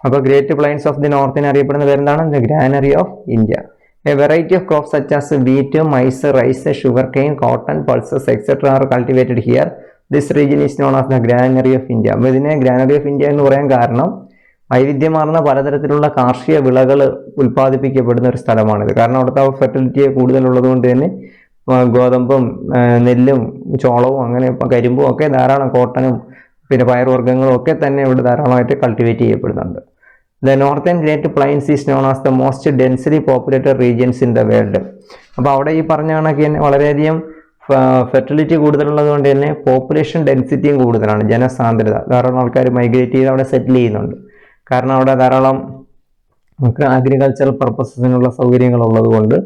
അപ്പോൾ great plains of the നോർത്തിന് അറിയപ്പെടുന്ന പേരെന്താണ്? The granary of India. A variety of crops such as wheat, maize, rice, sugarcane, cotton, pulses, etc. are cultivated here. This region is known as the granary of India. അപ്പോൾ ഇതിനെ granary of India എന്ന് പറയാൻ കാരണം വൈവിധ്യമാർന്ന പലതരത്തിലുള്ള കാർഷിക വിളകൾ ഉൽപ്പാദിപ്പിക്കപ്പെടുന്ന ഒരു സ്ഥലമാണിത്. കാരണം അവിടുത്തെ ഫെർട്ടിലിറ്റി കൂടുതലുള്ളത് കൊണ്ട് തന്നെ ഗോതമ്പും നെല്ലും ചോളവും അങ്ങനെ കരിമ്പും ഒക്കെ ധാരാളം, കോട്ടനും പിന്നെ പയർവർഗ്ഗങ്ങളും ഒക്കെ തന്നെ ഇവിടെ ധാരാളമായിട്ട് കൾട്ടിവേറ്റ് ചെയ്യപ്പെടുന്നുണ്ട്. The northern Great Plains is known as the most densely populated regions in the world. അപ്പോൾ അവിടെ ഈ പറഞ്ഞ കണക്ക് തന്നെ വളരെയധികം ഫെർട്ടിലിറ്റി കൂടുതലുള്ളത് കൊണ്ട് തന്നെ പോപ്പുലേഷൻ ഡെൻസിറ്റിയും കൂടുതലാണ്, ജനസാന്ദ്രത. ധാരാളം ആൾക്കാർ മൈഗ്രേറ്റ് ചെയ്ത് അവിടെ സെറ്റിൽ ചെയ്യുന്നുണ്ട്. കാരണം അവിടെ ധാരാളം അഗ്രികൾച്ചറൽ പർപ്പസസിനുള്ള സൗകര്യങ്ങൾ ഉള്ളത് കൊണ്ട്.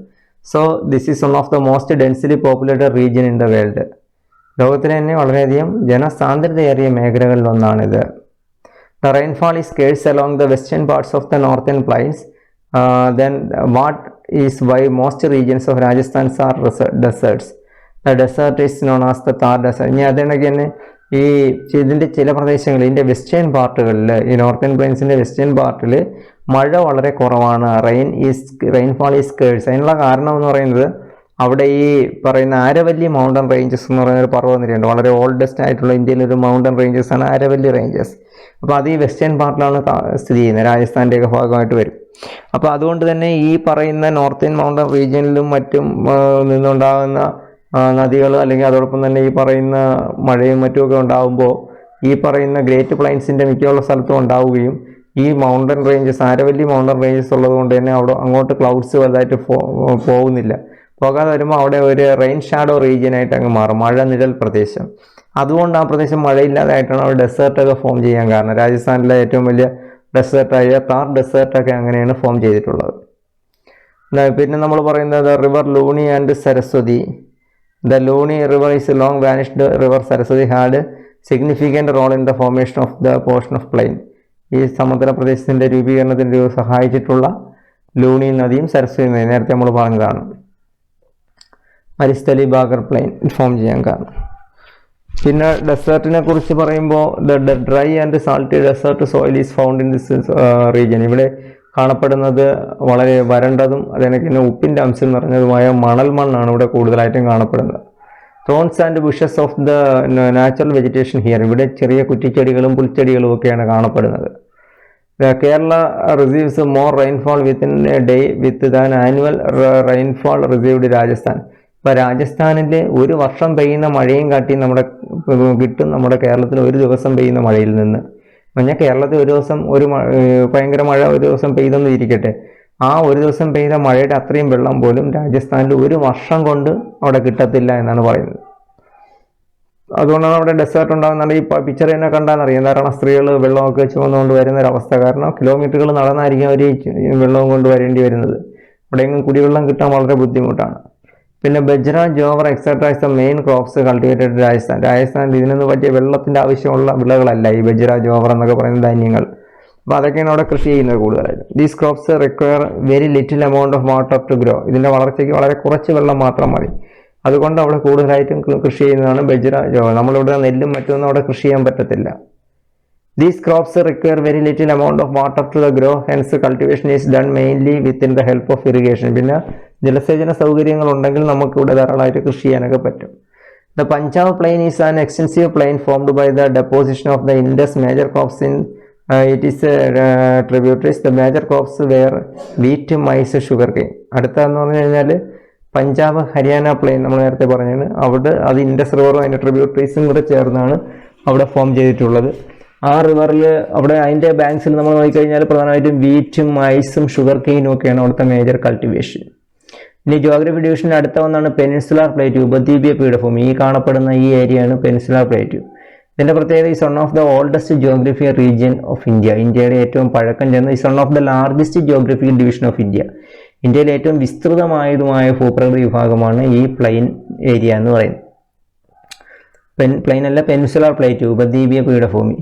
So this is one of the most densely populated region in the world. ലോകത്തിലെ തന്നെ വളരെയധികം ജനസാന്ദ്രതയേറിയ മേഖലകളിലൊന്നാണിത്. The rainfall is scarce along the western parts of the northern plains. Then what is why most regions of Rajasthan are deserts. The desert is known as the Thar desert. ഇനി അതിനൊക്കെ തന്നെ ഈ ഇതിൻ്റെ ചില പ്രദേശങ്ങളിൽ, ഇതിൻ്റെ വെസ്റ്റേൺ പാർട്ടുകളിൽ, ഈ northern പ്ലെയിൻസിൻ്റെ western പാർട്ടിൽ മഴ വളരെ കുറവാണ്. Rainfall is scarce. അതിനുള്ള കാരണം എന്ന് പറയുന്നത് അവിടെ ഈ പറയുന്ന ആരവല്ലി മൗണ്ടൻ റേഞ്ചസ് എന്ന് പറയുന്ന ഒരു പർവ്വതനിരയുണ്ട്. വളരെ ഓൾഡസ്റ്റ് ആയിട്ടുള്ള ഇന്ത്യയിലെ ഒരു മൗണ്ടൻ റേഞ്ചസ് ആണ് ആരവല്ലി റേഞ്ചസ്. അപ്പോൾ അത് ഈ വെസ്റ്റേൺ പാർട്ടിലാണ് സ്ഥിതി ചെയ്യുന്നത്, രാജസ്ഥാൻ്റെയൊക്കെ ഭാഗമായിട്ട് വരും. അപ്പോൾ അതുകൊണ്ട് തന്നെ ഈ പറയുന്ന നോർത്തേൺ മൗണ്ടൻ റീജിയനിലും മറ്റും നിന്നുണ്ടാകുന്ന നദികൾ അല്ലെങ്കിൽ അതോടൊപ്പം തന്നെ ഈ പറയുന്ന മഴയും മറ്റുമൊക്കെ ഉണ്ടാകുമ്പോൾ ഈ പറയുന്ന ഗ്രേറ്റ് പ്ലെയിൻസിൻ്റെ മിക്കുള്ള സ്ഥലത്തും ഉണ്ടാവുകയും ഈ mountain ranges, Aravalli mountain ranges ഉള്ളത് കൊണ്ട് തന്നെ അവിടെ അങ്ങോട്ട് ക്ലൗഡ്സ് വലുതായിട്ട് പോകുന്നില്ല. പോകാതെ വരുമ്പോൾ അവിടെ ഒരു റെയിൻ ഷാഡോ റീജിയനായിട്ട് അങ്ങ് മാറും, മഴ നിഴൽ പ്രദേശം. അതുകൊണ്ട് ആ പ്രദേശം മഴയില്ലാതായിട്ടാണ് അവിടെ ഡെസേർട്ടൊക്കെ ഫോം ചെയ്യാൻ കാരണം. രാജസ്ഥാനിലെ ഏറ്റവും വലിയ ഡെസേർട്ടായ താർ ഡെസേർട്ടൊക്കെ അങ്ങനെയാണ് ഫോം ചെയ്തിട്ടുള്ളത്. പിന്നെ നമ്മൾ പറയുന്നത് river Luni and Saraswati. The Luni river is a long vanished river. Saraswati had significant role in the formation of the portion of plain. ഈ സമുദ്ര പ്രദേശത്തിൻ്റെ രൂപീകരണത്തിന് സഹായിച്ചിട്ടുള്ള ലൂണി നദിയും സരസ്വതി നദിയും നേരത്തെ നമ്മൾ പറഞ്ഞതാണ്. മരിസ്ഥലി ബാഗർ പ്ലെയിൻ ഫോം ചെയ്യാൻ കാരണം. പിന്നെ ഡെസേർട്ടിനെ കുറിച്ച് പറയുമ്പോൾ the dry and salty desert soil is found in this region. ഇവിടെ കാണപ്പെടുന്നത് വളരെ വരണ്ടതും അതിനൊക്കെ ഉപ്പിൻ്റെ അംശം നിറഞ്ഞതുമായ മണൽ മണ്ണാണ് ഇവിടെ കൂടുതലായിട്ടും കാണപ്പെടുന്നത്. Thorns and bushes of the natural vegetation here. ഇവിടെ ചെറിയ കുറ്റിച്ചെടികളും പുൽച്ചെടികളും ഒക്കെയാണ് കാണപ്പെടുന്നത്. Kerala receives more rainfall within A day with than annual rainfall received Rajasthan. ഇപ്പോൾ രാജസ്ഥാനിൽ ഒരു വർഷം പെയ്യുന്ന മഴയും കാട്ടി കിട്ടും നമ്മുടെ കേരളത്തിൽ ഒരു ദിവസം പെയ്യുന്ന മഴയിൽ നിന്ന്. പറഞ്ഞാൽ കേരളത്തിൽ ഒരു ദിവസം ഭയങ്കര മഴ ഒരു ദിവസം പെയ്തെന്ന് ഇരിക്കട്ടെ, ആ ഒരു ദിവസം പെയ്ത മഴയുടെ അത്രയും വെള്ളം പോലും രാജസ്ഥാനിൽ ഒരു വർഷം കൊണ്ട് അവിടെ കിട്ടത്തില്ല എന്നാണ് പറയുന്നത്. അതുകൊണ്ടാണ് അവിടെ ഡെസേർട്ട് ഉണ്ടാകുന്നത്. ഈ പിക്ചർ തന്നെ കണ്ടാൽ അറിയാം, ധാരാളം സ്ത്രീകൾ വെള്ളമൊക്കെ ചുമന്നുകൊണ്ട് വരുന്നൊരവസ്ഥ. കാരണം കിലോമീറ്ററുകൾ നടന്നായിരിക്കും അവർ വെള്ളവും കൊണ്ട് വരേണ്ടി വരുന്നത്. ഇവിടെയെങ്കിലും കുടിവെള്ളം കിട്ടാൻ വളരെ ബുദ്ധിമുട്ടാണ്. പിന്നെ bajra, jowar etcetera is the main crops cultivated Rajasthan. രാജസ്ഥാനിൽ ഇതിനൊന്നും പറ്റിയ വെള്ളത്തിൻ്റെ ആവശ്യമുള്ള വിളകളല്ല ഈ ബജ്ര, ജോവർ എന്നൊക്കെ പറയുന്ന ധാന്യങ്ങൾ. അപ്പോൾ അതൊക്കെയാണ് അവിടെ കൃഷി ചെയ്യുന്നത് കൂടുതലായിട്ട്. These crops require very little amount of water to grow. ഇതിൻ്റെ വളർച്ചയ്ക്ക് വളരെ കുറച്ച് വെള്ളം മാത്രം മതി. അതുകൊണ്ട് അവിടെ കൂടുതലായിട്ടും കൃഷി ചെയ്യുന്നതാണ് ബജ്ര, ജോവർ. നമ്മളിവിടെ നെല്ലും മറ്റൊന്നും അവിടെ കൃഷി ചെയ്യാൻ പറ്റത്തില്ല. These crops require very little amount of water to grow, hence cultivation is done mainly within the help of irrigation. പിന്നെ ജലസേചന സൗകര്യങ്ങൾ ഉണ്ടെങ്കിൽ നമുക്ക് ഇവിടെ ധാരാളമായിട്ട് കൃഷി ചെയ്യാനൊക്കെ പറ്റും. The Punjab plain is an extensive plain formed by the deposition of the Indus. Major crops in it is tributaries. The major crops were wheat, maize, sugarcane. അടുത്തതെന്ന് പറഞ്ഞു കഴിഞ്ഞാൽ പഞ്ചാബ് ഹരിയാന പ്ലെയിൻ നമ്മൾ നേരത്തെ പറഞ്ഞാണ്. അവിടെ അത് ഇൻഡസ് റിവറും അതിൻ്റെ ട്രിബ്യൂട്ടറീസും കൂടെ ചേർന്നാണ് അവിടെ ഫോം ചെയ്തിട്ടുള്ളത്. ആ റിവറിൽ അവിടെ അതിൻ്റെ ബാങ്ക്സിൽ നമ്മൾ നോക്കിക്കഴിഞ്ഞാൽ പ്രധാനമായിട്ടും വീറ്റും മൈസും ഷുഗർ കെയിനും ഒക്കെയാണ് അവിടുത്തെ മേജർ കൾട്ടിവേഷൻ. ഇനി ജോഗ്രഫി ഡിവിഷനിൽ അടുത്ത ഒന്നാണ് പെനിൻസുലാർ പ്ലേറ്റ്യൂ, ഉപദ്വീപീയ പീഠഭൂമി. ഈ കാണപ്പെടുന്ന ഈ ഏരിയയാണ് പെനിൻസുലാർ പ്ലേറ്റ്യൂ. ഇതിൻ്റെ പ്രത്യേകത is one of the oldest geographical region of India. ഇന്ത്യയുടെ ഏറ്റവും പഴക്കം ചെന്ന is one of the largest geographical division of India. ഇന്ത്യയിലെ ഏറ്റവും വിസ്തൃതമായതുമായ ഭൂപ്രകൃതി വിഭാഗമാണ് ഈ പ്ലെയിൻ ഏരിയ എന്ന് പറയുന്നത്. പ്ലെയിൻ അല്ല, പെനിൻസുലാർ പ്ലേറ്റ്യൂ, ഉപദ്വീപീയ പീഠഭൂമി.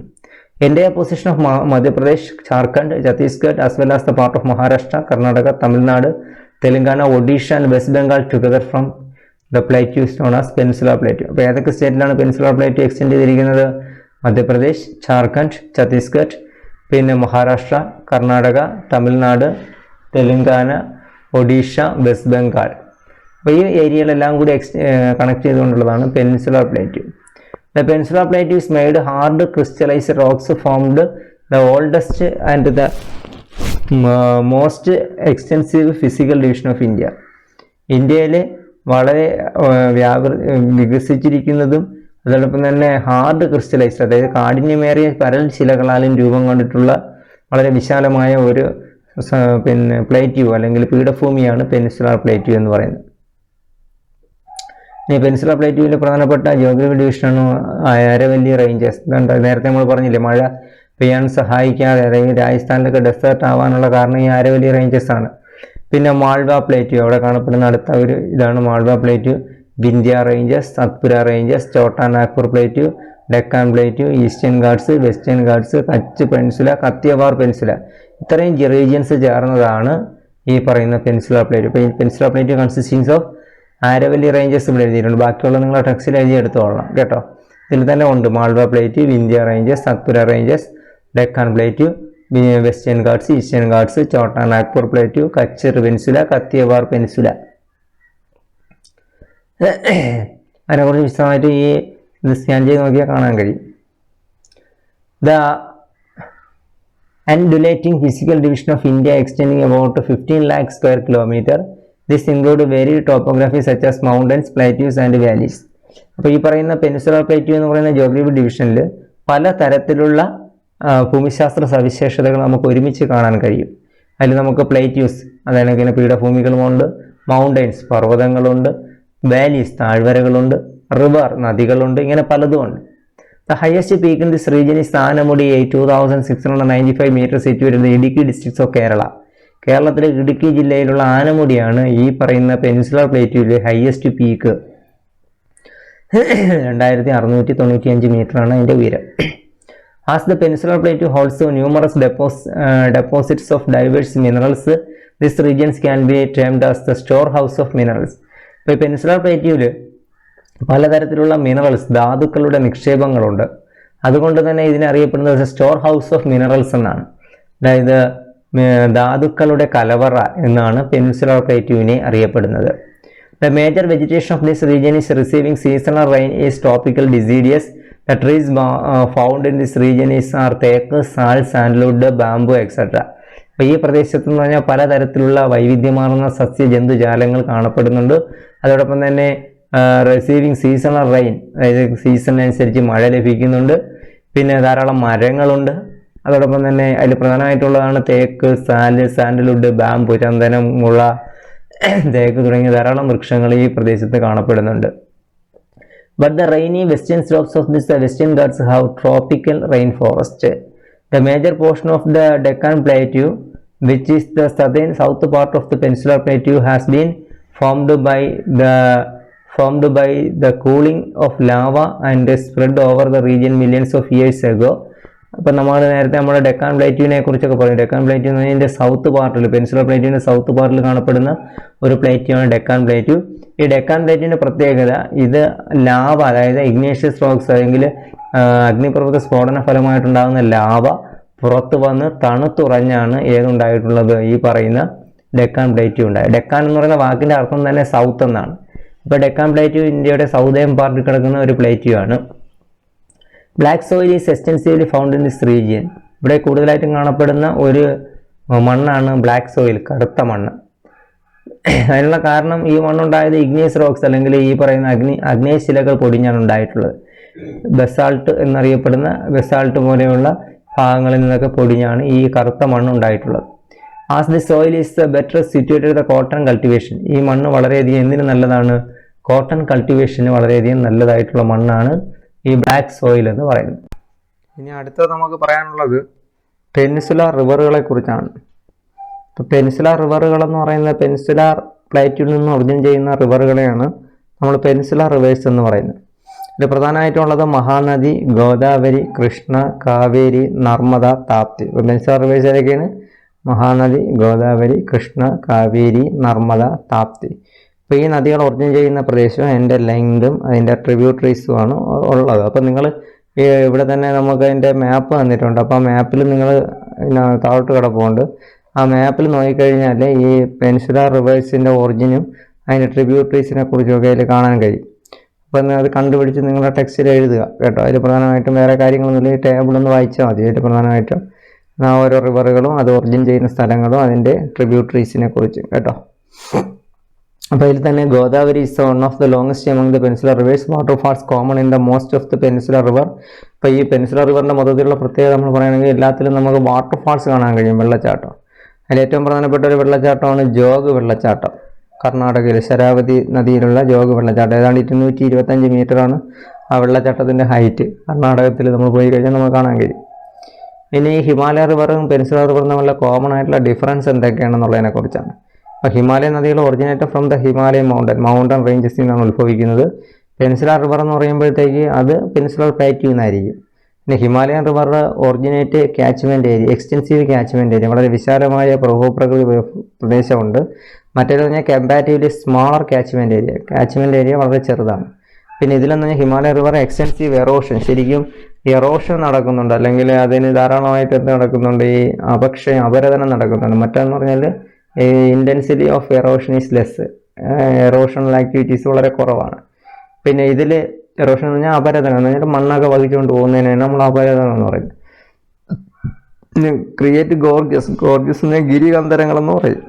Entire position of Madhya Pradesh, Jharkhand, Chhattisgarh, as well as the part of Maharashtra, Karnataka, Tamil Nadu, Telangana, Odisha and West Bengal together from the plateau is known as Peninsular Plateau. അപ്പോൾ ഏതൊക്കെ സ്റ്റേറ്റിലാണ് peninsular plateau extend ചെയ്തിരിക്കുന്നത്? മധ്യപ്രദേശ്, ജാർഖണ്ഡ്, ഛത്തീസ്ഗഡ്, പിന്നെ Maharashtra, Karnataka, Tamil Nadu, Telangana, Odisha, west Bengal. അപ്പോൾ ഈ ഏരിയയിലെല്ലാം കൂടി connect ചെയ്തുകൊണ്ടുള്ളതാണ് peninsular plate. The peninsular plate is made hard crystallised rocks formed the oldest and the most extensive physical division of India. ഇന്ത്യയിൽ വളരെ വികസിച്ചിരിക്കുന്നതും അതോടൊപ്പം തന്നെ ഹാർഡ് ക്രിസ്റ്റലൈസ്ഡ്, അതായത് കാഠിന്യമേറിയ പരൽ ശിലകളാലും രൂപം കൊണ്ടിട്ടുള്ള വളരെ വിശാലമായ ഒരു പ്ലേറ്റ്യൂ അല്ലെങ്കിൽ പീഠഭൂമിയാണ് പെനിൻസുലാർ പ്ലേറ്റ്യൂ എന്ന് പറയുന്നത്. ഈ പെനിൻസുലാർ പ്ലേറ്റ്യൂവിലെ പ്രധാനപ്പെട്ട ജിയോഗ്രഫിക് ഡിവിഷനാണ് അരവല്ലി റേഞ്ചസ്. നേരത്തെ നമ്മൾ പറഞ്ഞില്ലേ, മഴ പെയ്യാൻ സഹായിക്കാതെ, അതായത് രാജസ്ഥാനിലൊക്കെ ഡെസേർട്ട് ആവാനുള്ള കാരണം ഈ അരവല്ലി റേഞ്ചസ് ആണ്. പിന്നെ മാൾവ പ്ലേറ്റ്യൂ, അവിടെ കാണപ്പെടുന്ന അടുത്ത ഒരു ഇതാണ് Malwa plateau. Vindhya ranges, Satpura ranges, Chota Nagpur plateau, Deccan plateau, Eastern Ghats, Western Ghats, Kutch peninsula, Kathiawar peninsula, ഇത്രയും റീജിയൻസ് ചേർന്നതാണ് ഈ പറയുന്ന പെനിൻസുലാർ പ്ലേറ്റ്. ഇപ്പോൾ ഈ peninsular plate consisting of Aravalli ranges ഇവിടെ എഴുതിയിട്ടുണ്ട്. ബാക്കിയുള്ള നിങ്ങൾ ടെക്സ്റ്റിൽ എഴുതി എടുത്തോളാം കേട്ടോ. ഇതിൽ തന്നെ ഉണ്ട് Malwa plate, Vindhya ranges, Satpura ranges, Deccan plateau, Western Ghats, Eastern Ghats, Chota Nagpur plateau, Kutch peninsula, Kathiawar peninsula. അതിനെക്കുറിച്ച് വിശദമായിട്ട് ഈ ഇത് സ്കാൻ ചെയ്ത് നോക്കിയാൽ കാണാൻ കഴിയും. The undulating physical division of India extending about 15 lakh square kilometer. This include varied topography such as mountains, plateaus and valleys. അപ്പോൾ ഈ പറയുന്ന പെനിൻസുലാർ പ്ലേറ്റ്യൂ എന്ന് പറയുന്ന ജിയോഗ്രഫിക് ഡിവിഷനിൽ പല തരത്തിലുള്ള ഭൂമിശാസ്ത്ര സവിശേഷതകൾ നമുക്ക് ഒരുമിച്ച് കാണാൻ കഴിയും. അതിൽ നമുക്ക് പ്ലേറ്റ്യൂസ്, അതായത് പീഠഭൂമികളുമുണ്ട്, മൗണ്ടൈൻസ് പർവ്വതങ്ങളുണ്ട്, വാലീസ് താഴ്വരകളുണ്ട്, റിവർ നദികളുണ്ട്, ഇങ്ങനെ പലതുമുണ്ട്. The highest peak in this region is Anamudi, 2695 meters, situated in the Idukki districts of Kerala. കേരളത്തിലെ ഇടുക്കി ജില്ലയിലുള്ള ആനമുടിയാണ് ഈ പറയുന്ന പെനിൻസുലാർ പ്ലേറ്റ്യൂവിലെ ഹയസ്റ്റ് പീക്ക്. 2695 മീറ്ററാണ് അതിൻ്റെ ഉയരം. As the peninsular plateau holds numerous deposits of diverse minerals, this region can be termed as the storehouse of minerals. ഇപ്പോൾ ഈ peninsular പ്ലേറ്റ്യൂവിൽ പലതരത്തിലുള്ള മിനറൽസ്, ധാതുക്കളുടെ നിക്ഷേപങ്ങളുണ്ട്. അതുകൊണ്ട് തന്നെ ഇതിനറിയപ്പെടുന്നത് സ്റ്റോർ ഹൗസ് ഓഫ് മിനറൽസ് എന്നാണ്. അതായത് ധാതുക്കളുടെ കലവറ എന്നാണ് പെനിൻസുലാർ പ്ലേറ്റ്യൂവിനെ അറിയപ്പെടുന്നത്. The major vegetation of this region is receiving seasonal rain is tropical deciduous. The trees found in this region are teak, sal, sandalwood, bamboo, etc. അപ്പോൾ ഈ പ്രദേശത്ത് എന്ന് പറഞ്ഞാൽ പലതരത്തിലുള്ള വൈവിധ്യമാർന്ന സസ്യ ജന്തുജാലങ്ങൾ കാണപ്പെടുന്നുണ്ട്. അതോടൊപ്പം തന്നെ റിസീവിങ് സീസണൽ റെയിൻ, അതായത് സീസണിനനുസരിച്ച് മഴ ലഭിക്കുന്നുണ്ട്. പിന്നെ ധാരാളം മരങ്ങളുണ്ട്. അതോടൊപ്പം തന്നെ അതിൽ പ്രധാനമായിട്ടുള്ളതാണ് തേക്ക്, സാൻഡൽവുഡ്, ബാമ്പു, ചന്ദനം, മുള, തേക്ക് തുടങ്ങിയ ധാരാളം വൃക്ഷങ്ങൾ ഈ പ്രദേശത്ത് കാണപ്പെടുന്നുണ്ട്. But the rainy western slopes of this western Ghats have tropical rainforest. The major portion of the Deccan Plateau, which is the south part of the Peninsular Plateau, has been formed by the cooling of lava and spread over the region millions of years ago. അപ്പോൾ നേരത്തെ നമ്മുടെ ഡെക്കാൻ പ്ലേറ്റ്യൂവിനെ കുറിച്ചൊക്കെ പറയും. Deccan plateau എന്ന് പറഞ്ഞാൽ ഇതിൻ്റെ south പാർട്ടിൽ, peninsular പ്ലേറ്റ്യൂവിൻ്റെ south പാർട്ടിൽ കാണപ്പെടുന്ന ഒരു പ്ലേറ്റ്യൂ ആണ് ഡെക്കാൻ പ്ലേറ്റ്യൂ. ഈ ഡെക്കാൻ പ്ലേറ്റ്യൂവിൻ്റെ പ്രത്യേകത, ഇത് ലാവ, അതായത് ഇഗ്നേഷ്യസ് റോക്സ് അല്ലെങ്കിൽ അഗ്നിപർവ്വത സ്ഫോടന ഫലമായിട്ടുണ്ടാകുന്ന ലാവ പുറത്ത് വന്ന് തണുത്തുറഞ്ഞാണ് ഏതുണ്ടായിട്ടുള്ളത്, ഈ പറയുന്ന ഡെക്കാൻ പ്ലേറ്റ്യൂ ഉണ്ടായത്. ഡെക്കാൻ എന്ന് പറയുന്ന വാക്കിൻ്റെ അർത്ഥം തന്നെ സൗത്ത് എന്നാണ്. ഇപ്പോൾ ഡെക്കാൻ പ്ലേറ്റ്യൂ ഇന്ത്യയുടെ സൗതേൺ പാർട്ടിൽ കിടക്കുന്ന ഒരു പ്ലേറ്റ്യൂ ആണ്. Black soil is extensively found in this region. ഇവിടെ കൂടുതലായിട്ടും കാണപ്പെടുന്ന ഒരു മണ്ണാണ് ബ്ലാക്ക് സോയിൽ, കറുത്ത മണ്ണ്. അതിനുള്ള കാരണം ഈ മണ്ണുണ്ടായത് ഇഗ്നിയസ് റോക്സ് അല്ലെങ്കിൽ ഈ പറയുന്ന അഗ്നേയ ശിലകൾ പൊടിഞ്ഞാണ് ഉണ്ടായിട്ടുള്ളത്. ബസാൾട്ട് എന്നറിയപ്പെടുന്ന ബസാൾട്ട് പോലെയുള്ള ഭാഗങ്ങളിൽ നിന്നൊക്കെ പൊടിഞ്ഞാണ് ഈ കറുത്ത മണ്ണ് ഉണ്ടായിട്ടുള്ളത്. As the soil is better situated the cotton cultivation. ഈ മണ്ണ് വളരെയധികം എന്തിനു നല്ലതാണ്? കോട്ടൺ കൾട്ടിവേഷന് വളരെയധികം നല്ലതായിട്ടുള്ള മണ്ണാണ് ഈ ബ്ലാക്ക് സോയിൽ എന്ന് പറയുന്നത്. ഇനി അടുത്തത് നമുക്ക് പറയാനുള്ളത് പെനിൻസുലാർ റിവറുകളെ കുറിച്ചാണ്. ഇപ്പോൾ പെനിൻസുലാർ റിവറുകൾ എന്ന് പറയുന്നത് പെനിൻസുലാർ പ്ലേറ്റിൽ നിന്ന് ഒറിജിൻ ചെയ്യുന്ന റിവറുകളെയാണ് നമ്മൾ പെനിൻസുലാർ റിവേഴ്സ് എന്ന് പറയുന്നത്. ഇതിൽ പ്രധാനമായിട്ടുള്ളത് മഹാനദി, ഗോദാവരി, കൃഷ്ണ, കാവേരി, നർമ്മദ, താപ്തി. ഇപ്പോൾ പെനിൻസുലാർ റിവേഴ്സ് ഏതൊക്കെയാണ്? മഹാനദി, ഗോദാവരി, കൃഷ്ണ, കാവേരി, നർമ്മദ, താപ്തി. അപ്പോൾ ഈ നദികൾ ഒറിജിൻ ചെയ്യുന്ന പ്രദേശവും അതിൻ്റെ ലെങ്തും അതിൻ്റെ ട്രിബ്യൂട്ടറീസുമാണ് ഉള്ളത്. അപ്പോൾ നിങ്ങൾ ഇവിടെ തന്നെ നമുക്ക് അതിൻ്റെ മാപ്പ് തന്നിട്ടുണ്ട്. അപ്പോൾ ആ മാപ്പിൽ നിങ്ങൾ താഴോട്ട് കിടപ്പുണ്ട്. ആ മാപ്പിൽ നോക്കിക്കഴിഞ്ഞാൽ ഈ പെനിൻസുലാർ റിവേഴ്സിൻ്റെ ഒറിജിനും അതിൻ്റെ ട്രിബ്യൂട്ടറീസിനെ കുറിച്ചൊക്കെ അതിൽ കാണാൻ കഴിയും. അപ്പോൾ അത് കണ്ടുപിടിച്ച് നിങ്ങളുടെ ടെക്സ്റ്റിൽ എഴുതുക കേട്ടോ. അതിൽ പ്രധാനമായിട്ടും വേറെ കാര്യങ്ങളൊന്നുമില്ല, ഈ ടേബിളൊന്ന് വായിച്ചാൽ മതി. അതിൽ പ്രധാനമായിട്ടും ഓരോ റിവറുകളും അത് ഒറിജിൻ ചെയ്യുന്ന സ്ഥലങ്ങളും അതിൻ്റെ ട്രിബ്യൂട്ടറീസിനെ കുറിച്ച് കേട്ടോ. അപ്പോൾ ഇതിൽ തന്നെ Godavari is one of the longest among the peninsular reverse. Waterfalls common in the most of the peninsular river. ഇപ്പോൾ ഈ പെനിൻസുലർ റിവറിൻ്റെ മൊത്തത്തിലുള്ള പ്രത്യേകത നമ്മൾ പറയുകയാണെങ്കിൽ എല്ലാത്തിലും നമുക്ക് വാട്ടർഫാൾസ് കാണാൻ കഴിയും, വെള്ളച്ചാട്ടം. അതിൽ ഏറ്റവും പ്രധാനപ്പെട്ട ഒരു വെള്ളച്ചാട്ടമാണ് ജോഗ് വെള്ളച്ചാട്ടം. കർണാടകയിൽ ശരാവതി നദിയിലുള്ള ജോഗ് വെള്ളച്ചാട്ടം. ഏതാണ്ട് 225 മീറ്ററാണ് ആ വെള്ളച്ചാട്ടത്തിൻ്റെ ഹൈറ്റ്. കർണാടകത്തിൽ നമ്മൾ പോയി കഴിഞ്ഞാൽ നമുക്ക് കാണാൻ കഴിയും. ഇനി ഹിമാലയ റിവറും പെനിൻസുലർ റിവറും തമ്മിലുള്ള കോമൺ ആയിട്ടുള്ള ഡിഫറൻസ് എന്തൊക്കെയാണെന്നുള്ളതിനെ കുറിച്ചാണ്. അപ്പോൾ ഹിമാലയൻ നദികൾ originated from the Himalayan mountain റേഞ്ചസിൽ നിന്നാണ് ഉത്ഭവിക്കുന്നത്. പെനിൻസുലർ റിവർ എന്ന് പറയുമ്പോഴത്തേക്ക് അത് പെനിൻസുലർ പ്ലേറ്റ്യൂ എന്നായിരിക്കും. പിന്നെ Himalayan river originate catchment area, extensive catchment area, വളരെ വിശാലമായ ഭൂപ്രകൃതി പ്രദേശമുണ്ട്. മറ്റേത് പറഞ്ഞാൽ കമ്പാരിറ്റീവ്ലി സ്മാളർ ക്യാച്ച്മെൻറ്റ് ഏരിയ വളരെ ചെറുതാണ്. പിന്നെ ഇതിലെന്ന് പറഞ്ഞാൽ ഹിമാലയ റിവർ എക്സ്റ്റെൻസീവ് എറോഷൻ, ശരിക്കും എറോഷൻ നടക്കുന്നുണ്ട്, അല്ലെങ്കിൽ അതിന് ധാരാളമായിട്ട് എന്ത് നടക്കുന്നുണ്ട്, ഈ അപരദനം നടക്കുന്നുണ്ട്. മറ്റേന്ന് പറഞ്ഞാൽ intensity of erosion is less, erosional activities വളരെ കുറവാണ്. പിന്നെ ഇതിൽ എറോഷൻ എന്ന് പറഞ്ഞാൽ അപരദനം എന്ന് പറഞ്ഞാൽ മണ്ണൊക്കെ വഹിച്ചുകൊണ്ട് പോകുന്നതിനാണ് നമ്മൾ അപരദനം എന്ന് പറയുന്നത്. ക്രിയേറ്റ് ഗോർജസ് എന്ന് ഗിരികന്ധരങ്ങളെന്ന് പറയും.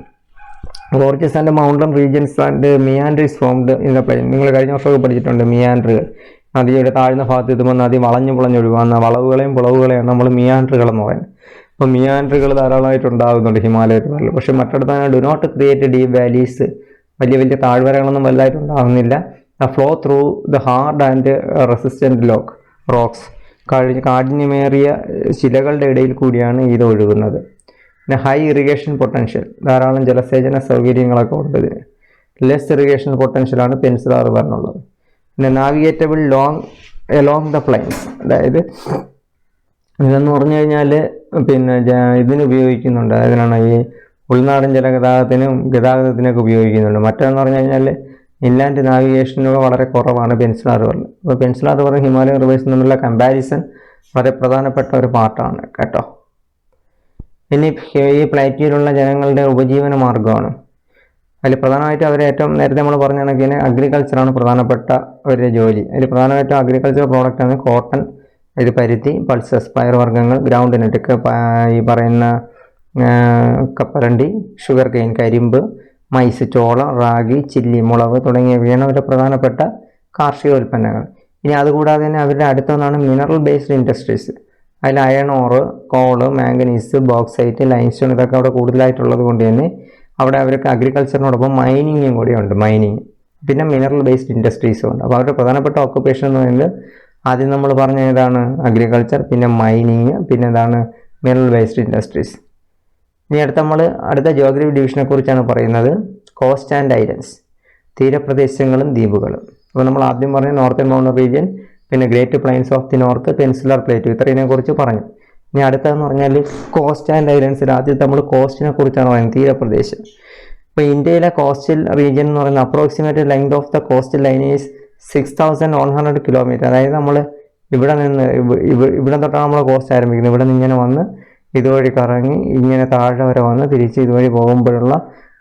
Gorges and mountain regions and meanders formed in the plain. നിങ്ങൾ കഴിഞ്ഞ വർഷമൊക്കെ പഠിച്ചിട്ടുണ്ട് മിയാൻഡറുകൾ. നദിയുടെ താഴ്ന്ന ഭാഗത്ത് എത്തുമ്പോൾ നദി വളഞ്ഞൊഴുകുന്ന പുളവുകളെയാണ് നമ്മൾ മിയാൻഡറുകൾ എന്ന് പറയുന്നത്. അപ്പോൾ മിയാൻഡറുകൾ ധാരാളമായിട്ട് ഉണ്ടാകുന്നുണ്ട് ഹിമാലയ റിവറിൽ. പക്ഷേ മറ്റിടത്താണ് do not create deep valleys, വലിയ താഴ്വരകളൊന്നും വലുതായിട്ട് ഉണ്ടാകുന്നില്ല. Flow through the hard and resistant rocks, കാഠിന്യമേറിയ ശിലകളുടെ ഇടയിൽ കൂടിയാണ് ഇത് ഒഴുകുന്നത്. പിന്നെ ഹൈ ഇറിഗേഷൻ പൊട്ടൻഷ്യൽ, ധാരാളം ജലസേചന സൗകര്യങ്ങളൊക്കെ ഉണ്ട് ഇതിന്. ലെസ് ഇറിഗേഷൻ പൊട്ടൻഷ്യലാണ് പെനിൻസുലർ റിവറിനുള്ളത്. പിന്നെ നാവിഗേറ്റബിൾ എലോങ് ദ പ്ലെയിൻസ്, അതായത് ഇതെന്ന് പറഞ്ഞു കഴിഞ്ഞാൽ പിന്നെ ഇതിന് ഉപയോഗിക്കുന്നുണ്ട്, അതിനാണ് ഈ ഉൾനാടൻ ഗതാഗതത്തിനൊക്കെ ഉപയോഗിക്കുന്നുണ്ട്. മറ്റേന്ന് പറഞ്ഞു കഴിഞ്ഞാൽ ഇൻലാൻഡ് നാവിഗേഷനൊക്കെ വളരെ കുറവാണ് പെനിൻസുലർ റിവറിൽ. അപ്പോൾ പെനിൻസുലർ റിവർ ഹിമാലയൻ റിവേഴ്സ് തമ്മിലുള്ള കമ്പാരിസൺ വളരെ പ്രധാനപ്പെട്ട ഒരു പാർട്ടാണ് കേട്ടോ. ഇനി ഈ പ്ലേറ്റിലുള്ള ജനങ്ങളുടെ ഉപജീവന മാർഗ്ഗമാണ്. അതിൽ പ്രധാനമായിട്ടും അവർ ഏറ്റവും നേരത്തെ നമ്മൾ പറഞ്ഞ കണക്കിന് അഗ്രികൾച്ചറാണ് പ്രധാനപ്പെട്ട ഒരു ജോലി. അതിൽ പ്രധാനമായിട്ടും അഗ്രികൾച്ചർ പ്രോഡക്റ്റാണ് കോട്ടൺ, ഇത് പരുത്തി, പൾസസ്, പയർവർഗ്ഗങ്ങൾ, ഗ്രൗണ്ട് നട്ട്, ഈ പറയുന്ന കപ്പലണ്ടി, ഷുഗർ കെയിൻ, കരിമ്പ്, മൈസ്, ചോളം, റാഗി, ചില്ലി, മുളക് തുടങ്ങിയവയാണ് അവരുടെ പ്രധാനപ്പെട്ട കാർഷിക ഉൽപ്പന്നങ്ങൾ. ഇനി അതുകൂടാതെ തന്നെ അവരുടെ അടുത്തൊന്നാണ് മിനറൽ ബേസ്ഡ് ഇൻഡസ്ട്രീസ്. അതിൽ അയൺ ഓറ്, കോള്, മാംഗനീസ്, ബോക്സൈറ്റ്, ലൈംസ്റ്റോൺ ഇതൊക്കെ അവിടെ കൂടുതലായിട്ടുള്ളത് കൊണ്ട് തന്നെ അവിടെ അവർക്ക് അഗ്രികൾച്ചറിനോടൊപ്പം മൈനിങ്ങും കൂടിയുണ്ട്, മൈനിങ്. പിന്നെ മിനറൽ ബേസ്ഡ് ഇൻഡസ്ട്രീസും ഉണ്ട്. അപ്പോൾ അവരുടെ പ്രധാനപ്പെട്ട ഓക്കുപ്പേഷൻ എന്ന് പറയുന്നത് ആദ്യം നമ്മൾ പറഞ്ഞ ഏതാണ് അഗ്രികൾച്ചർ, പിന്നെ മൈനിങ്, പിന്നെ എന്താണ് മിനറൽ ബേസ്ഡ് ഇൻഡസ്ട്രീസ്. ഇനി അടുത്ത ജോഗ്രഫി ഡിവിഷനെ കുറിച്ചാണ് പറയുന്നത്. കോസ്റ്റ് ആൻഡ് ഐലൻഡ്സ്, തീരപ്രദേശങ്ങളും ദ്വീപുകളും. അപ്പോൾ നമ്മൾ ആദ്യം പറഞ്ഞ നോർത്തേൺ മൗണ്ടൻ റീജിയൻ, പിന്നെ great plains of the north, peninsular plate, ഇത്രയെ കുറിച്ച് പറഞ്ഞു. ഇനി അടുത്തതെന്ന് പറഞ്ഞാൽ കോസ്റ്റ് ആൻഡ് ഐലൻഡ്സിൽ ആദ്യത്തെ നമ്മൾ കോസ്റ്റിനെ കുറിച്ചാണ് പറയുന്നത്, തീരപ്രദേശം. ഇപ്പോൾ ഇന്ത്യയിലെ കോസ്റ്റൽ റീജിയൻ എന്ന് പറയുന്നത് approximate length of the coastal line is 6100 kilometre. അതായത് നമ്മൾ ഇവിടെ തൊട്ടാണ് നമ്മൾ കോസ്റ്റ് ആരംഭിക്കുന്നത്. ഇവിടെ നിന്ന് ഇങ്ങനെ വന്ന് ഇതുവഴി കറങ്ങി ഇങ്ങനെ താഴെ വരെ വന്ന് തിരിച്ച് ഇതുവഴി പോകുമ്പോഴുള്ള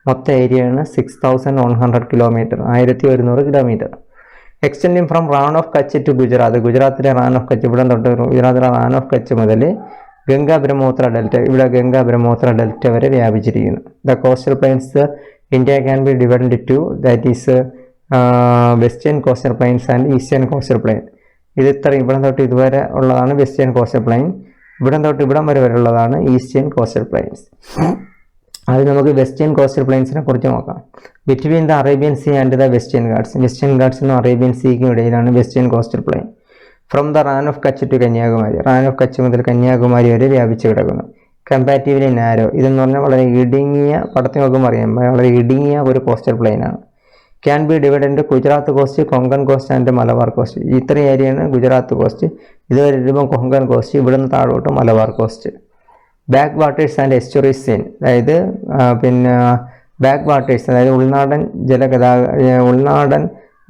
മൊത്തം ഏരിയയാണ് 6100 kilometre, 1100 kilometre. Extending from Rann of Kutch to ഗുജറാത്തിലെ റാൻ ഓഫ് കച്ച്, ഇവിടെ തൊട്ട് ഗുജറാത്തിലെ റാൻ ഓഫ് കച്ച് മുതൽ ഗംഗ ബ്രഹ്മപുത്ര ഡെൽറ്റ, ഇവിടെ ഗംഗ ബ്രഹ്മപുത്ര ഡെൽറ്റ വരെ വ്യാപിച്ചിരിക്കുന്നു. The coastal plains India can be divided two, that is western coastal plains and eastern coastal plain. ഇവിടെ തൊട്ട് ഇതുവരെ ഉള്ളതാണ് വെസ്റ്റേൺ കോസ്റ്റൽ പ്ലെയിൻ, ഇവിടം തൊട്ട് ഇവിടം വരെ ഉള്ളതാണ് ഈസ്റ്റേൺ കോസ്റ്റൽ പ്ലെയിൻസ്. അത് നമുക്ക് വെസ്റ്റേൺ കോസ്റ്റൽ പ്ലെയിൻസിനെ കുറിച്ച് നോക്കാം. Between the Arabian sea and the western ഗാട്സിനും അറേബ്യൻ സീക്കും ഇടയിലാണ് western coastal plain. From the Rann of Kutch to Kanyakumari, Rann of Kutch മുതൽ കന്യാകുമാരി വരെ വ്യാപിച്ചു കിടക്കുന്നു. കമ്പാരിറ്റീവ്ലി നാരോ, ഇതെന്ന് പറഞ്ഞാൽ വളരെ ഇടുങ്ങിയ, പടത്തിൽ നോക്കുമ്പോൾ അറിയാം വളരെ ഇടുങ്ങിയ ഒരു കോസ്റ്റൽ പ്ലെയിനാണ്. Can be divided Gujarat coast, Konkan coast and Malabar coast. ഇത്ര ഏരിയയാണ് ഗുജറാത്ത് കോസ്റ്റ്. ഇതുവരെ വരുമ്പോൾ കൊങ്കൺ കോസ്റ്റ്, ഇവിടുന്ന് താഴോട്ട് Malabar coast. Back waters and estuaries seen, അതായത് പിന്നെ ബാക്ക് വാട്ടേഴ്സ്, അതായത് ഉൾനാടൻ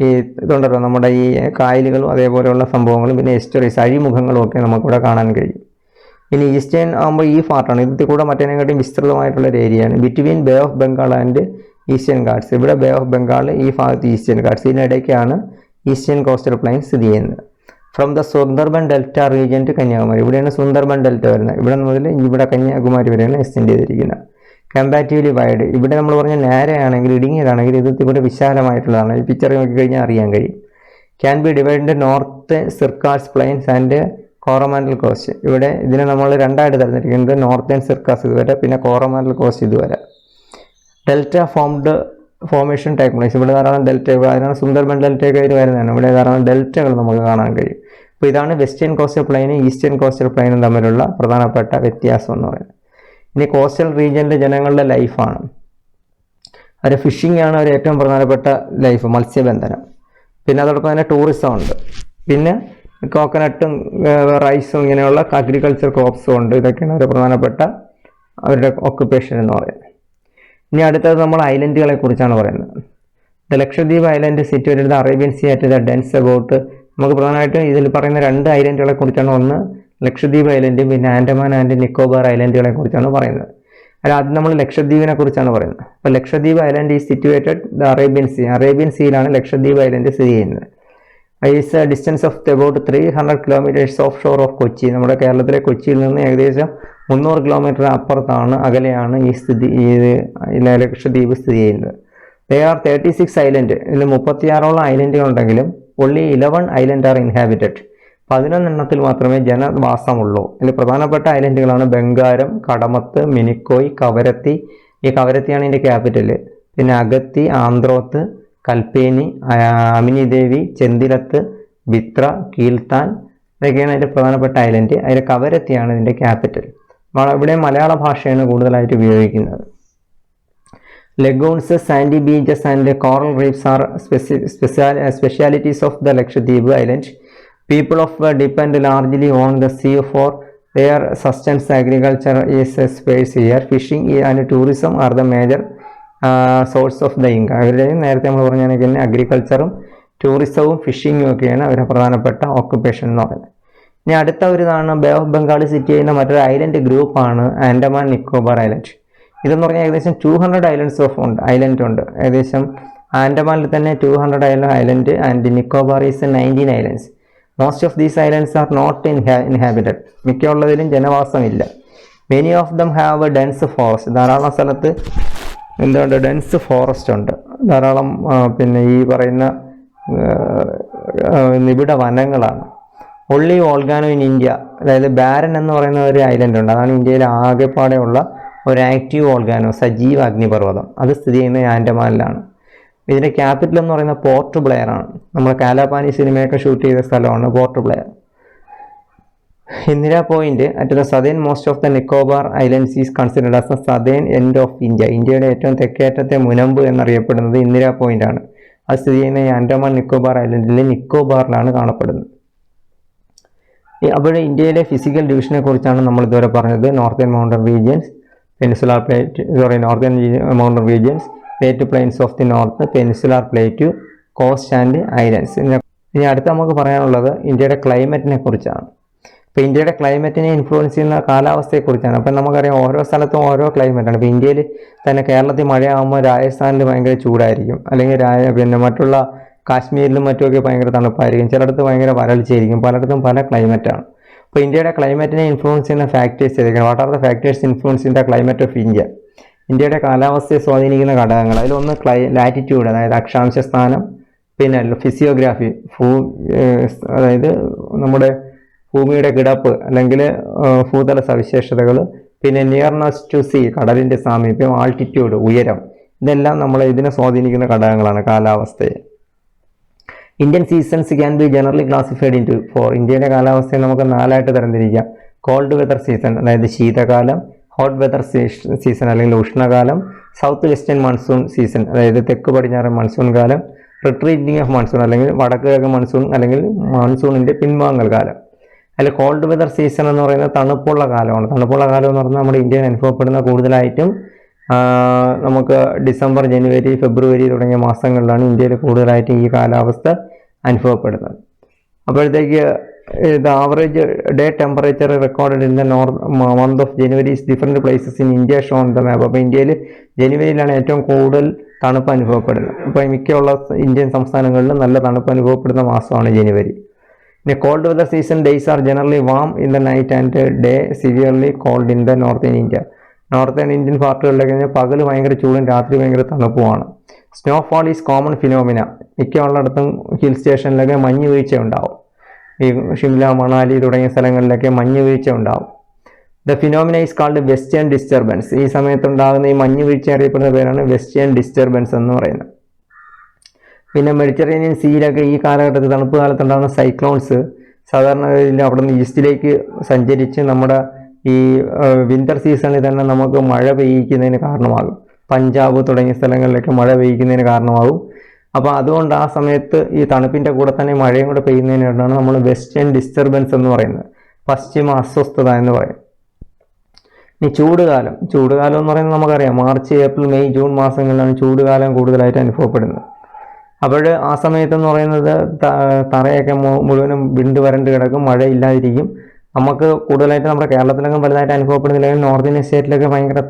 ഈ ഇതുണ്ടല്ലോ നമ്മുടെ ഈ കായലുകളും അതേപോലെയുള്ള സംഭവങ്ങളും പിന്നെ എസ്റ്ററീസ് അഴിമുഖങ്ങളും ഒക്കെ നമുക്കിവിടെ കാണാൻ കഴിയും. ഇനി ഈസ്റ്റേൺ ആകുമ്പോൾ ഈ പാർട്ടാണ്, ഇതിൽ കൂടെ മറ്റേതിനെക്കാട്ടും വിസ്തൃതമായിട്ടുള്ളൊരു ഏരിയയാണ്. Between Bay of Bengal and eastern Ghats. ഇവിടെ ബേ ഓഫ് ബംഗാൾ, ഈ ഭാഗത്ത് ഈസ്റ്റേൺ ഗാർഡ്സ്, ഇതിനിടയ്ക്കാണ് ഈസ്റ്റേൺ കോസ്റ്റൽ പ്ലെയിൻ സ്ഥിതി ചെയ്യുന്നത്. From the Sundarban delta region to Kanyakumari, ഇവിടെയാണ് സുന്ദർബൻ ഡെൽറ്റ വരുന്നത്. ഇവിടെ മുതൽ ഇവിടെ കന്യാകുമാരി വരെയാണ് എക്സ്റ്റെൻഡ് ചെയ്തിരിക്കുന്നത്. കമ്പാരിറ്റീവ്ലി വൈഡ്, ഇവിടെ നമ്മൾ പറഞ്ഞ നേരെയാണെങ്കിൽ ഇടുങ്ങിയതാണെങ്കിൽ ഇത് ഇവിടെ വിശാലമായിട്ടുള്ളതാണ്. ഈ പിക്ചർ നോക്കിക്കഴിഞ്ഞാൽ അറിയാൻ കഴിയും. Can be divide north Circars plains and Coromandel coast. ഇവിടെ ഇതിനെ നമ്മൾ രണ്ടായിട്ട് തരംതിരിക്കുന്നത്, നോർത്തേൺ സിർക്കാസ് ഇതുവരെ, പിന്നെ കോറമാൻഡൽ കോസ്റ്റ് ഇതുവരെ. ഡെൽറ്റ ഫോർമേഷൻ ടേക്ക് പ്ലേസ്, ഇവിടെ ധാരാളം ഡെൽറ്റ, അതിനാണ് സുന്ദർബൻ ഡെൽറ്റയൊക്കെ ഇത് വരുന്നതാണ്. ഇവിടെ ധാരാളം ഡെൽറ്റകൾ നമുക്ക് കാണാൻ കഴിയും. അപ്പോൾ ഇതാണ് വെസ്റ്റേൺ കോസ്റ്റൽ പ്ലെയിനും ഈസ്റ്റേൺ കോസ്റ്റൽ പ്ലെയിനും തമ്മിലുള്ള പ്രധാനപ്പെട്ട വ്യത്യാസം എന്ന് പറയുന്നത്. ഇനി കോസ്റ്റൽ റീജിയനിലെ ജനങ്ങളുടെ ലൈഫാണ്. അവർ ഫിഷിംഗ് ആണ് അവർ ഏറ്റവും പ്രധാനപ്പെട്ട ലൈഫ്, മത്സ്യബന്ധനം. പിന്നെ അതോടൊപ്പം തന്നെ ടൂറിസം ഉണ്ട്. പിന്നെ കോക്കനട്ടും റൈസും ഇങ്ങനെയുള്ള അഗ്രികൾച്ചർ ക്രോപ്സും ഉണ്ട്. ഇതൊക്കെയാണ് ഒരു പ്രധാനപ്പെട്ട അവരുടെ ഓക്കുപ്പേഷൻ എന്ന് പറയുന്നത്. ഇനി അടുത്തത് നമ്മൾ ഐലൻഡുകളെ കുറിച്ചാണ് പറയുന്നത്. The Lakshadweep island situated the Arabian sea at the dense about. നമുക്ക് പ്രധാനമായിട്ടും ഇതിൽ പറയുന്ന രണ്ട് ഐലൻഡുകളെ കുറിച്ചാണ്. ഒന്ന് ലക്ഷദ്വീപ് ഐലൻഡും പിന്നെ ആൻഡമാൻ ആൻഡ് നിക്കോബാർ ഐലൻഡുകളെ കുറിച്ചാണ് പറയുന്നത്. അതിൽ ആദ്യം നമ്മൾ ലക്ഷദ്വീപിനെ കുറിച്ചാണ് പറയുന്നത്. അപ്പോൾ Lakshadweep island is situated the Arabian sea. Arabian സീയിലാണ് ലക്ഷദ്വീപ് ഐലൻഡ് സ്ഥിതി ചെയ്യുന്നത്. Is a distance of about 300 kilometres off shore of Kochi. നമ്മുടെ കേരളത്തിലെ കൊച്ചിയിൽ നിന്ന് ഏകദേശം 300 കിലോമീറ്റർ അപ്പുറത്താണ്, അകലെയാണ് ഈ ലക്ഷദ്വീപ് സ്ഥിതി ചെയ്യുന്നത്. They are 36 island. ഇതിൽ 36ഓളം ഐലൻഡുകൾ ഉണ്ടെങ്കിലും ഒൺലി 11 ഐലൻഡ് ആർ ഇൻഹാബിറ്റഡ്. 11 എണ്ണത്തിൽ മാത്രമേ ജനവാസമുള്ളൂ. ഇതിൽ പ്രധാനപ്പെട്ട ഐലൻഡുകളാണ് ബംഗാരം, കടമത്ത്, മിനിക്കോയ്, കവരത്തി. ഈ കവരത്തിയാണ് ഇതിൻ്റെ ക്യാപിറ്റൽ. പിന്നെ അഗത്തി, ആന്ത്രോത്ത്, കൽപ്പേനി, അമിനിദേവി, ചെന്തിലത്ത്, ബിത്ര, കീൽത്താൻ, ഇതൊക്കെയാണ് അതിൻ്റെ പ്രധാനപ്പെട്ട ഐലൻഡ്. അതിൽ കവരത്തിയാണ് ഇതിൻ്റെ ക്യാപിറ്റൽ. ഇവിടെ മലയാള ഭാഷയാണ് കൂടുതലായിട്ട് ഉപയോഗിക്കുന്നത്. Lagoons, sandy beaches and coral reefs are specialities of the Lakshadweep island. People of depend largely on the sea for their sustenance. Agriculture is sparse here. Fishing and tourism are the major source of the income. അവരുടെയും നേരത്തെ നമ്മൾ പറഞ്ഞാൽ അഗ്രികൾച്ചറും ടൂറിസവും ഫിഷിങ്ങും ഒക്കെയാണ് അവരുടെ പ്രധാനപ്പെട്ട occupation എന്ന് പറയുന്നത്. ഇനി അടുത്ത ഒരു ഇതാണ് ബേ ഓഫ് ബംഗാൾ സിറ്റി ചെയ്യുന്ന മറ്റൊരു ഐലൻഡ് ഗ്രൂപ്പാണ് ആൻഡമാൻ നിക്കോബാർ ഐലൻഡ്. ഇതെന്ന് പറഞ്ഞാൽ ഏകദേശം 200 ഐലൻഡ് ഉണ്ട്. ഏകദേശം ആൻഡമാനിൽ തന്നെ 200 island and Nicobar is 19 islands. Most of these islands are not inhabited. മിക്കുള്ളതിലും ജനവാസമില്ല. Many of them have dense forest. ധാരാളം സ്ഥലത്ത് എന്തുകൊണ്ട് ഡെൻസ് ഫോറസ്റ്റ് ഉണ്ട്, ധാരാളം പിന്നെ ഈ പറയുന്ന നിബിഡ വനങ്ങളാണ്. ഒള്ളി വോൾഗാനോ ഇൻ ഇന്ത്യ, അതായത് ബാരൻ എന്ന് പറയുന്ന ഒരു ഐലൻഡ് ഉണ്ട്. അതാണ് ഇന്ത്യയിലെ ആകെപ്പാടെയുള്ള ഒരു ആക്റ്റീവ് വോൾഗാനോ, സജീവ അഗ്നിപർവ്വതം. അത് സ്ഥിതി ചെയ്യുന്നത് ആൻഡമാനിലാണ്. ഇതിൻ്റെ ക്യാപിറ്റൽ എന്ന് പറയുന്നത് പോർട്ട് ബ്ലെയർ ആണ്. നമ്മൾ കാലാപാനി സിനിമയൊക്കെ ഷൂട്ട് ചെയ്ത സ്ഥലമാണ് port Blair. Indira point at the southern most of the Nicobar islands is considered as the southern end of India. ഇന്ത്യയുടെ ഏറ്റവും തെക്കേറ്റത്തെ മുനമ്പ് എന്നറിയപ്പെടുന്നത് ഇന്ദിര പോയിന്റ് ആണ്. അത് സ്ഥിതി ചെയ്യുന്ന ഈ ആൻഡമാൻ നിക്കോബാർ ഐലൻഡിലെ നിക്കോബാറിലാണ് കാണപ്പെടുന്നത്. അപ്പോൾ ഇന്ത്യയിലെ ഫിസിക്കൽ ഡിവിഷനെ കുറിച്ചാണ് നമ്മൾ ഇതുവരെ പറഞ്ഞത്. Northern mountain regions, peninsular plate, northern mountain regions, plate plains of the north, peninsular plate, coast and islands. ഇനി അടുത്ത് നമുക്ക് പറയാനുള്ളത് ഇന്ത്യയുടെ ക്ലൈമറ്റിനെ കുറിച്ചാണ്. ഇപ്പോൾ ഇന്ത്യയുടെ ക്ലൈമറ്റിനെ ഇൻഫ്ലുവൻസ് ചെയ്യുന്ന കാലാവസ്ഥയെക്കുറിച്ചാണ്. അപ്പം നമുക്കറിയാം ഓരോ സ്ഥലത്തും ഓരോ ക്ലൈമറ്റാണ്. ഇപ്പോൾ ഇന്ത്യയിൽ തന്നെ കേരളത്തിൽ മഴയാകുമ്പോൾ രാജസ്ഥാനിൽ ഭയങ്കര ചൂടായിരിക്കും, അല്ലെങ്കിൽ പിന്നെ മറ്റുള്ള കാശ്മീരിലും മറ്റുമൊക്കെ ഭയങ്കര തണുപ്പായിരിക്കും, ചിലയിടത്ത് ഭയങ്കര വരൾച്ചയായിരിക്കും, പലയിടത്തും പല ക്ലൈമറ്റാണ്. അപ്പോൾ ഇന്ത്യയുടെ ക്ലൈമറ്റിനെ ഇൻഫ്ലുവൻസ് ചെയ്യുന്ന ഫാക്ടേഴ്സ് ഏതൊക്കെയാണ്? What are the factors influence in the climate of India? ഇന്ത്യയുടെ കാലാവസ്ഥയെ സ്വാധീനിക്കുന്ന ഘടകങ്ങൾ. അതിലൊന്ന് ലാറ്റിറ്റ്യൂഡ്, അതായത് അക്ഷാംശ സ്ഥാനം, പിന്നെ ഫിസിയോഗ്രാഫി, അതായത് നമ്മുടെ ഭൂമിയുടെ കിടപ്പ് അല്ലെങ്കിൽ ഭൂതല സവിശേഷതകൾ, പിന്നെ നിയർനെസ് ടു സീ, കടലിൻ്റെ സാമീപ്യം, ആൾട്ടിറ്റ്യൂഡ്, ഉയരം. ഇതെല്ലാം ഇതിനെ സ്വാധീനിക്കുന്ന ഘടകങ്ങളാണ് കാലാവസ്ഥയെ. Indian seasons can be generally classified in 4. ഇന്ത്യയുടെ കാലാവസ്ഥയെ നമുക്ക് 4ആയിട്ട് തരംതിരിക്കാം. കോൾഡ് വെതർ സീസൺ, അതായത് ശീതകാലം, ഹോട്ട് വെതർ സീസൺ അല്ലെങ്കിൽ ഉഷ്ണകാലം, സൗത്ത് വെസ്റ്റേൺ മൺസൂൺ സീസൺ, അതായത് തെക്ക് പടിഞ്ഞാറൻ മൺസൂൺ കാലം, റിട്രീറ്റിംഗ് ഓഫ് മൺസൂൺ അല്ലെങ്കിൽ വടക്ക് കിഴക്ക് മൺസൂൺ അല്ലെങ്കിൽ മൺസൂണിൻ്റെ പിൻവാങ്ങൽ കാലം. അതിൽ കോൾഡ് വെതർ സീസൺ എന്ന് പറയുന്നത് തണുപ്പുള്ള കാലമാണ്. തണുപ്പുള്ള കാലം എന്ന് പറഞ്ഞാൽ നമ്മുടെ ഇന്ത്യയിൽ അനുഭവപ്പെടുന്ന കൂടുതലായിട്ടും നമുക്ക് ഡിസംബർ, ജനുവരി, ഫെബ്രുവരി തുടങ്ങിയ മാസങ്ങളിലാണ് ഇന്ത്യയിൽ കൂടുതലായിട്ട് ഈ കാലാവസ്ഥ അനുഭവപ്പെടുന്നത്. അപ്പോഴത്തേക്ക് the average day temperature recorded in the month of January is different places in India shown the map. അപ്പോൾ ഇന്ത്യയിൽ ജനുവരിയിലാണ് ഏറ്റവും കൂടുതൽ തണുപ്പ് അനുഭവപ്പെടുന്നത്. അപ്പോൾ മിക്കുള്ള ഇന്ത്യൻ സംസ്ഥാനങ്ങളിൽ നല്ല തണുപ്പ് അനുഭവപ്പെടുന്ന മാസമാണ് ജനുവരി. പിന്നെ cold weather season days are generally warm in the night and day severely cold in the northern India. Northern Indian പാർട്ടുകളിലേക്ക് കഴിഞ്ഞാൽ പകൽ ഭയങ്കര ചൂടും രാത്രി ഭയങ്കര തണുപ്പുമാണ്. Snowfall is common phenomena. മിക്കുള്ളിടത്തും ഹിൽ സ്റ്റേഷനിലൊക്കെ മഞ്ഞ് വീഴ്ച ഉണ്ടാവും. ഈ ഷിംല, മണാലി തുടങ്ങിയ സ്ഥലങ്ങളിലൊക്കെ മഞ്ഞ് വീഴ്ച ഉണ്ടാവും. The phenomena is called western disturbance. ഈ സമയത്തുണ്ടാകുന്ന ഈ മഞ്ഞ് വീഴ്ച അറിയപ്പെടുന്ന പേരാണ് വെസ്റ്റേൺ ഡിസ്റ്റർബൻസ് എന്ന് പറയുന്നത്. പിന്നെ മെഡിറ്ററേനിയൻ സീയിലൊക്കെ ഈ കാലഘട്ടത്തിൽ തണുപ്പ് കാലത്തുണ്ടാകുന്ന സൈക്ലോൺസ് സാധാരണ അവിടെ നിന്ന് ഈസ്റ്റിലേക്ക് സഞ്ചരിച്ച് നമ്മുടെ ഈ വിൻ്റർ സീസണിൽ തന്നെ നമുക്ക് മഴ പെയ്യിക്കുന്നതിന് കാരണമാകും. പഞ്ചാബ് തുടങ്ങിയ സ്ഥലങ്ങളിലൊക്കെ മഴ പെയ്യിക്കുന്നതിന് കാരണമാകും. അപ്പോൾ അതുകൊണ്ട് ആ സമയത്ത് ഈ തണുപ്പിൻ്റെ കൂടെ തന്നെ മഴയും കൂടെ പെയ്യുന്നതിനാണ് നമ്മൾ വെസ്റ്റേൺ ഡിസ്റ്റർബൻസ് എന്ന് പറയുന്നത്, പശ്ചിമ അസ്വസ്ഥത എന്ന് പറയും. ഇനി ചൂടുകാലം എന്ന് പറയുന്നത് നമുക്കറിയാം, മാർച്ച്, ഏപ്രിൽ, മെയ്, ജൂൺ മാസങ്ങളിലാണ് ചൂടുകാലം കൂടുതലായിട്ട് അനുഭവപ്പെടുന്നത്. അപ്പോൾ ആ സമയത്തെന്ന് പറയുന്നത് തറയൊക്കെ മുഴുവനും വിണ്ട് വരണ്ട് കിടക്കും, മഴയില്ലാതിരിക്കും. നമുക്ക് കൂടുതലായിട്ട് നമ്മുടെ കേരളത്തിലൊക്കെ വലുതായിട്ട് അനുഭവപ്പെടുന്നില്ലെങ്കിൽ നോർത്ത് ഇന്ത്യൻ സ്റ്റേറ്റിലൊക്കെ ഭയങ്കര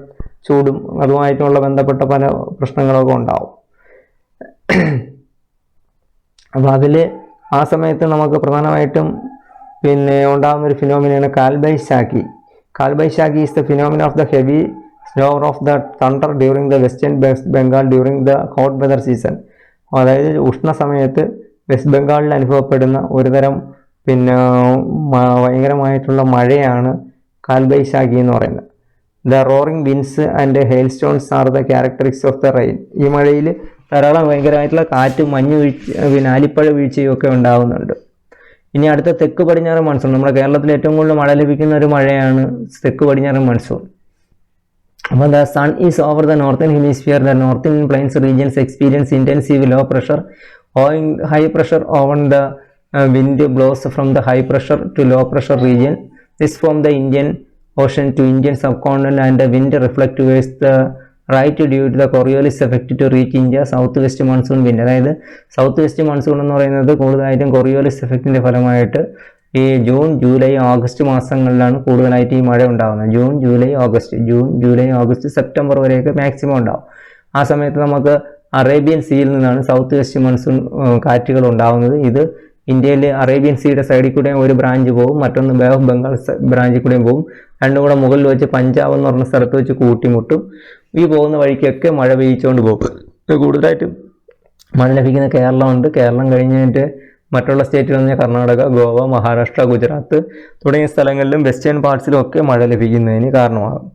ചൂടും അതുമായിട്ടുള്ള ബന്ധപ്പെട്ട പല പ്രശ്നങ്ങളൊക്കെ ഉണ്ടാവും. അപ്പോൾ അതിൽ ആ സമയത്ത് നമുക്ക് പ്രധാനമായിട്ടും പിന്നെ ഉണ്ടാകുന്നൊരു ഫിനോമിനയാണ് Kalbaishakhi. Kalbaishakhi is the phenomena of the heavy snore of the thunder during the western Bengal during the hot weather season. അതായത് ഉഷ്ണ സമയത്ത് വെസ്റ്റ് ബംഗാളിൽ അനുഭവപ്പെടുന്ന ഒരുതരം പിന്നെ ഭയങ്കരമായിട്ടുള്ള മഴയാണ് കാൽബൈശാഖി എന്ന് പറയുന്നത്. The roaring winds and hail stones are the characteristics of the rain. ഈ മഴയിൽ ധാരാളം ഭയങ്കരമായിട്ടുള്ള കാറ്റും മഞ്ഞ് വീഴ്ച പിന്നെ ആലിപ്പഴ വീഴ്ചയും ഒക്കെ ഉണ്ടാകുന്നുണ്ട്. ഇനി അടുത്ത തെക്ക് പടിഞ്ഞാറൻ മൺസൂൺ. നമ്മുടെ കേരളത്തിൽ ഏറ്റവും കൂടുതൽ മഴ ലഭിക്കുന്ന ഒരു മഴയാണ് തെക്ക് പടിഞ്ഞാറൻ മൺസൂൺ. അപ്പോൾ the sun is over the northern hemisphere. The northern plains regions experience intensive low pressure owing high pressure over the wind blows from the high pressure to low pressure region. This from the Indian Ocean to Indian subcontinent and the wind reflect towards the right due to the Coriolis effect to reach India south west monsoon wind. അതായത് south west monsoon എന്ന് പറയുന്നത് കൂടുതലായിട്ടും Coriolis എഫക്റ്റിൻ്റെ ഫലമായിട്ട് ഈ June, July, August മാസങ്ങളിലാണ് കൂടുതലായിട്ട് ഈ മഴ ഉണ്ടാകുന്നത്. ജൂൺ, ജൂലൈ, ഓഗസ്റ്റ്, സെപ്റ്റംബർ വരെയൊക്കെ മാക്സിമം ഉണ്ടാവും. ആ സമയത്ത് നമുക്ക് അറേബ്യൻ സീയിൽ നിന്നാണ് സൗത്ത് വെസ്റ്റ് മൺസൂൺ കാറ്റുകൾ ഉണ്ടാകുന്നത്. ഇത് ഇന്ത്യയിൽ അറേബ്യൻ സീയുടെ സൈഡിൽ കൂടെയും ഒരു ബ്രാഞ്ച് പോകും, മറ്റൊന്ന് ബേ ഓഫ് ബംഗാൾ ബ്രാഞ്ചിൽ കൂടെയും പോകും. രണ്ടും കൂടെ മുകളിൽ വെച്ച് പഞ്ചാബ് എന്ന് പറഞ്ഞ സ്ഥലത്ത് വെച്ച് കൂട്ടിമുട്ടും. ഈ പോകുന്ന വഴിക്കൊക്കെ മഴ പെയ്യിച്ചുകൊണ്ട് പോകും. കൂടുതലായിട്ടും മഴ ലഭിക്കുന്ന കേരളമുണ്ട്. കേരളം കഴിഞ്ഞിട്ട് മറ്റുള്ള സ്റ്റേറ്റുകൾ എന്ന് പറഞ്ഞാൽ കർണാടക, ഗോവ, മഹാരാഷ്ട്ര, ഗുജറാത്ത് തുടങ്ങിയ സ്ഥലങ്ങളിലും വെസ്റ്റേൺ പാർട്സിലും ഒക്കെ മഴ ലഭിക്കുന്നതിന് കാരണമാകും.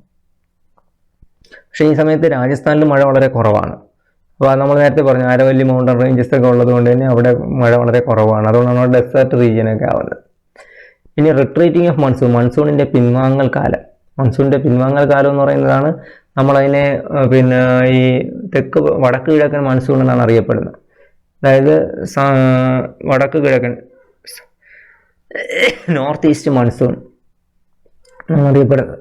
പക്ഷേ ഈ സമയത്ത് രാജസ്ഥാനിൽ മഴ വളരെ കുറവാണ്. അപ്പോൾ നമ്മൾ നേരത്തെ പറഞ്ഞു ആരവല്ലി മൗണ്ടൻ റേഞ്ചസ് ഒക്കെ ഉള്ളത് കൊണ്ട് തന്നെ അവിടെ മഴ വളരെ കുറവാണ്. അതുകൊണ്ടാണ് അവിടെ ഡെസേർട്ട് റീജിയനൊക്കെ ആവുന്നത്. ഇനി റിട്രീറ്റിംഗ് ഓഫ് മൺസൂൺ, മൺസൂണിൻ്റെ പിൻവാങ്ങൽ കാലം. മൺസൂണിൻ്റെ പിൻവാങ്ങൽ കാലം എന്ന് പറയുന്നതാണ് നമ്മളതിനെ പിന്നെ ഈ വടക്ക് കിഴക്കൻ മൺസൂൺ എന്നാണ് അറിയപ്പെടുന്നത്. അതായത് വടക്ക് കിഴക്കൻ നോർത്ത് ഈസ്റ്റ് മൺസൂൺ എന്നാണ് അറിയപ്പെടുന്നത്.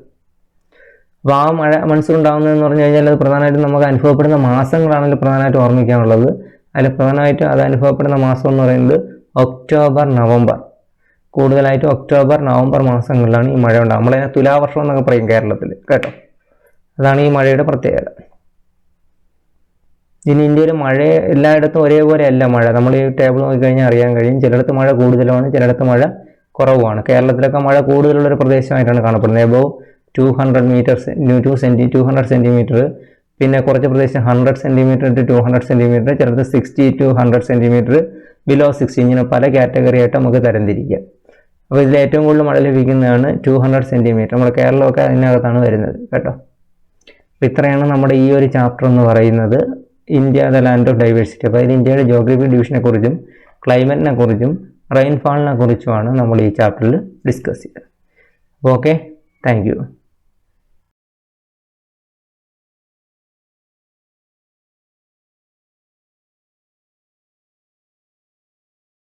അപ്പോൾ ആ മൺസൂൺ ഉണ്ടാകുന്നതെന്ന് പറഞ്ഞു കഴിഞ്ഞാൽ അത് പ്രധാനമായിട്ടും നമുക്ക് അനുഭവപ്പെടുന്ന മാസങ്ങളാണെങ്കിൽ പ്രധാനമായിട്ട് ഓർമ്മിക്കാനുള്ളത്. അതിൽ പ്രധാനമായിട്ടും അത് അനുഭവപ്പെടുന്ന മാസം എന്ന് പറയുന്നത് ഒക്ടോബർ, നവംബർ. കൂടുതലായിട്ടും ഒക്ടോബർ, നവംബർ മാസങ്ങളിലാണ് ഈ മഴ ഉണ്ടാകും. നമ്മളതിനെ തുലാവർഷം എന്നൊക്കെ പറയും കേരളത്തിൽ, കേട്ടോ. അതാണ് ഈ മഴയുടെ പ്രത്യേകത. ഇനി ഇന്ത്യയിൽ മഴ എല്ലായിടത്തും ഒരേപോലെ അല്ല മഴ. നമ്മൾ ഈ ടേബിൾ നോക്കിക്കഴിഞ്ഞാൽ അറിയാൻ കഴിയും. ചിലയിടത്ത് മഴ കൂടുതലുമാണ്, ചിലയിടത്ത് മഴ കുറവുമാണ്. കേരളത്തിലൊക്കെ മഴ കൂടുതലുള്ളൊരു പ്രദേശമായിട്ടാണ് കാണപ്പെടുന്നത്. എബോവ് 200 സെൻറ്റിമീറ്റർ, പിന്നെ കുറച്ച് പ്രദേശം 100 സെൻറ്റിമീറ്റർ ടു 200 സെൻറ്റിമീറ്റർ, ചിലത് 60 to 100 സെൻറ്റിമീറ്റർ, ബിലോ 60. ഇങ്ങനെ പല കാറ്റഗറി ആയിട്ട് നമുക്ക് തരംതിരിക്കാം. അപ്പോൾ ഇതിൽ ഏറ്റവും കൂടുതൽ മഴ ലഭിക്കുന്നതാണ് 200 സെൻറ്റിമീറ്റർ. നമ്മുടെ കേരളമൊക്കെ അതിനകത്താണ് വരുന്നത്, കേട്ടോ. അപ്പോൾ ഇത്രയാണ് നമ്മുടെ ഈ ഒരു ചാപ്റ്റർ എന്ന് പറയുന്നത്, India the land of diversity. അപ്പോൾ അതിൽ ഇന്ത്യയുടെ ജോഗ്രഫി ഡിവിഷനെ കുറിച്ചും ക്ലൈമറ്റിനെ കുറിച്ചും റെയിൻഫാളിനെ കുറിച്ചുമാണ് നമ്മൾ ഈ ചാപ്റ്ററിൽ ഡിസ്കസ് ചെയ്തത്. അപ്പോൾ ഓക്കെ, താങ്ക് യു.